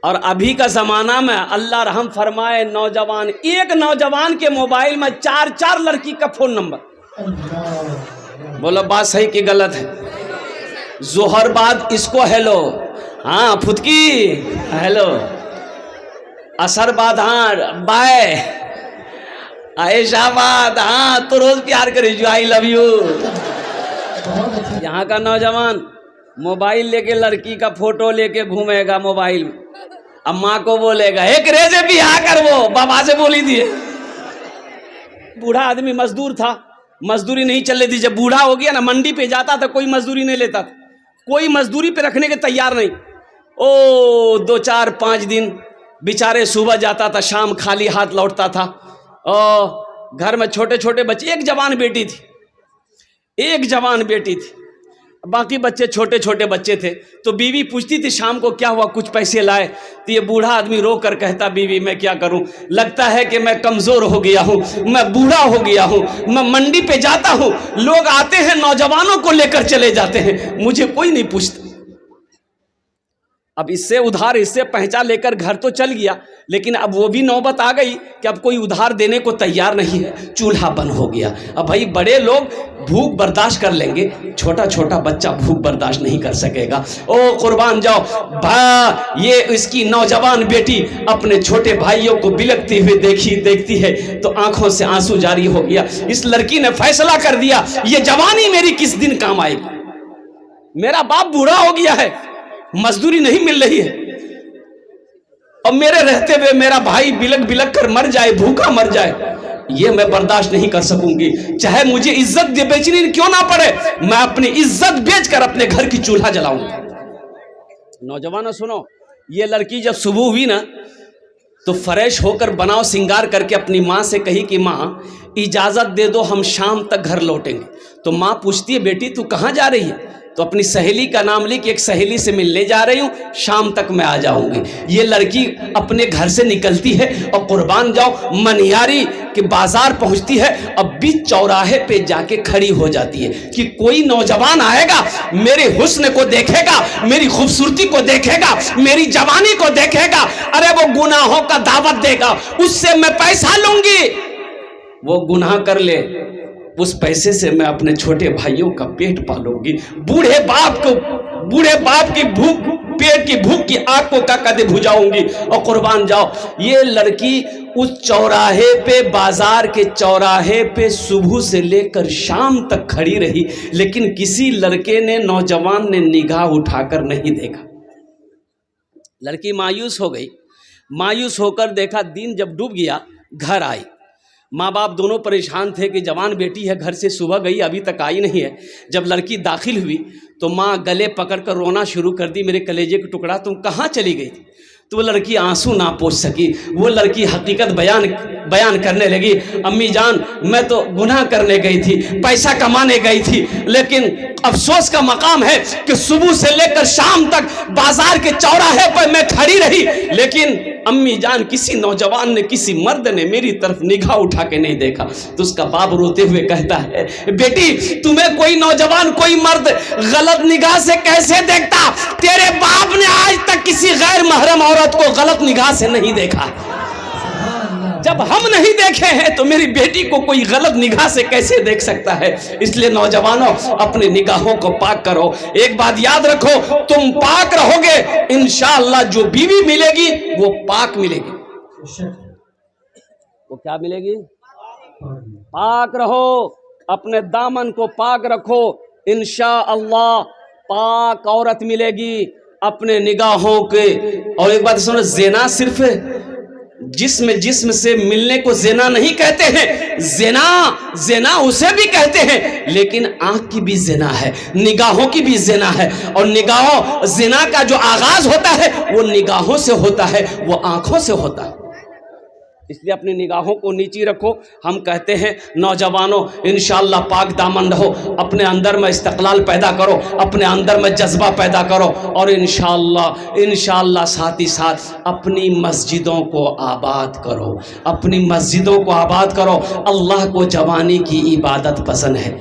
اور ابھی کا زمانہ میں اللہ رحم فرمائے نوجوان، ایک نوجوان کے موبائل میں 4 لڑکی کا فون نمبر۔ بولو بات صحیح کہ غلط ہے؟ ظہر بعد اس کو ہیلو، ہاں پھتکی ہیلو، عصر بعد ہاں بائے، عائشہ بعد ہاں تو روز پیار کری جو آئی لو یو۔ یہاں کا نوجوان موبائل لے کے لڑکی کا فوٹو لے کے گھومے گا موبائل میں، اب ماں کو بولے گا ایک ریزے بھی آ کر، وہ بابا سے بولی دیے۔ بوڑھا آدمی مزدور تھا، مزدوری نہیں چل رہی تھی، جب بوڑھا ہو گیا نا منڈی پہ جاتا تھا کوئی مزدوری نہیں لیتا تھا، کوئی مزدوری پہ رکھنے کے تیار نہیں۔ 2-4-5 دن بیچارے صبح جاتا تھا شام خالی ہاتھ لوٹتا تھا، گھر میں چھوٹے چھوٹے بچے، ایک جوان بیٹی تھی، باقی بچے چھوٹے چھوٹے بچے تھے۔ تو بیوی پوچھتی تھی شام کو کیا ہوا، کچھ پیسے لائے؟ تو یہ بوڑھا آدمی رو کر کہتا بیوی میں کیا کروں، لگتا ہے کہ میں کمزور ہو گیا ہوں، میں بوڑھا ہو گیا ہوں، میں منڈی پہ جاتا ہوں، لوگ آتے ہیں نوجوانوں کو لے کر چلے جاتے ہیں، مجھے کوئی نہیں پوچھتا۔ اب اس سے ادھار اس سے پہنچا لے کر گھر تو چل گیا، لیکن اب وہ بھی نوبت آ گئی کہ اب کوئی ادھار دینے کو تیار نہیں ہے، چولہا بند ہو گیا۔ اب بھائی بڑے لوگ بھوک برداشت کر لیں گے، چھوٹا چھوٹا بچہ بھوک برداشت نہیں کر سکے گا۔ او قربان جاؤ، یہ اس کی نوجوان بیٹی اپنے چھوٹے بھائیوں کو بلکتے ہوئے دیکھتی ہے تو آنکھوں سے آنسو جاری ہو گیا۔ اس لڑکی نے فیصلہ کر دیا یہ جوانی میری کس دن کام آئے گی، میرا باپ بوڑھا ہو گیا ہے، مزدوری نہیں مل رہی ہے، اور میرے رہتے ہوئے میرا بھائی بلک کر مر جائے، بھوکا مر جائے، یہ میں برداشت نہیں کر سکوں گی، چاہے مجھے عزت بیچنی کیوں نہ پڑے، میں اپنی عزت بیچ کر اپنے گھر کی چولہا جلاؤں گا۔ نوجوانوں سنو، یہ لڑکی جب صبح ہوئی نا تو فریش ہو کر بناؤ سنگار کر کے اپنی ماں سے کہی کہ ماں اجازت دے دو ہم شام تک گھر لوٹیں گے۔ تو ماں پوچھتی ہے بیٹی تو کہاں جا رہی ہے؟ تو اپنی سہیلی کا نام لی کہ ایک سہیلی سے ملنے جا رہی ہوں، شام تک میں آ جاؤں گی۔ یہ لڑکی اپنے گھر سے نکلتی ہے اور قربان جاؤ منیاری کے بازار پہنچتی ہے، اب بیچ چوراہے پہ جا کے کھڑی ہو جاتی ہے کہ کوئی نوجوان آئے گا، میرے حسن کو دیکھے گا، میری خوبصورتی کو دیکھے گا، میری جوانی کو دیکھے گا، ارے وہ گناہوں کا دعوت دے گا، اس سے میں پیسہ لوں گی، وہ گناہ کر لے، اس پیسے سے میں اپنے چھوٹے بھائیوں کا پیٹ پالوں گی، بوڑھے باپ کی بھوک، پیٹ کی بھوک کی آگ کو کدے بجھاؤں گی۔ اور قربان جاؤ یہ لڑکی اس چوراہے پہ، بازار کے چوراہے پہ صبح سے لے کر شام تک کھڑی رہی، لیکن کسی لڑکے نے، نوجوان نے نگاہ اٹھا کر نہیں دیکھا۔ لڑکی مایوس ہو گئی، مایوس ہو کر دیکھا، دن جب ڈوب گیا گھر آئی، ماں باپ دونوں پریشان تھے کہ جوان بیٹی ہے گھر سے صبح گئی ابھی تک آئی نہیں ہے۔ جب لڑکی داخل ہوئی تو ماں گلے پکڑ کر رونا شروع کر دی، میرے کلیجے کا ٹکڑا تم کہاں چلی گئی تھی؟ تو وہ لڑکی آنسو نہ پوچھ سکی، وہ لڑکی حقیقت بیان کرنے لگی، امی جان میں تو گناہ کرنے گئی تھی، پیسہ کمانے گئی تھی، لیکن افسوس کا مقام ہے کہ صبح سے لے کر شام تک بازار کے چوراہے پر میں کھڑی رہی، لیکن امی جان کسی نوجوان نے، کسی مرد نے میری طرف نگاہ اٹھا کے نہیں دیکھا۔ تو اس کا باپ روتے ہوئے کہتا ہے بیٹی تمہیں کوئی نوجوان، کوئی مرد غلط نگاہ سے کیسے دیکھتا؟ تیرے باپ نے آج تک کسی غیر محرم عورت کو غلط نگاہ سے نہیں دیکھا، جب ہم نہیں دیکھے ہیں تو میری بیٹی کو کوئی غلط نگاہ سے کیسے دیکھ سکتا ہے؟ اس لیے نوجوانوں اپنی نگاہوں کو پاک کرو۔ ایک بات یاد رکھو، تم پاک رہو گے انشاءاللہ جو بیوی ملے گی وہ پاک ملے گی۔ وہ کیا ملے گی؟ پاک رہو، اپنے دامن کو پاک رکھو، انشاءاللہ پاک عورت ملے گی اپنے نگاہوں کے۔ اور ایک بات سنو، زنا صرف جسم سے ملنے کو زنا نہیں کہتے ہیں، زنا اسے بھی کہتے ہیں، لیکن آنکھ کی بھی زنا ہے، نگاہوں کی بھی زنا ہے، اور نگاہوں، زنا کا جو آغاز ہوتا ہے وہ نگاہوں سے ہوتا ہے، وہ آنکھوں سے ہوتا ہے۔ اس لیے اپنی نگاہوں کو نیچی رکھو۔ ہم کہتے ہیں نوجوانوں انشاءاللہ پاک دامن رہو، اپنے اندر میں استقلال پیدا کرو، اپنے اندر میں جذبہ پیدا کرو، اور انشاءاللہ ساتھ ہی ساتھ اپنی مسجدوں کو آباد کرو، اپنی مسجدوں کو آباد کرو۔ اللہ کو جوانی کی عبادت پسند ہے۔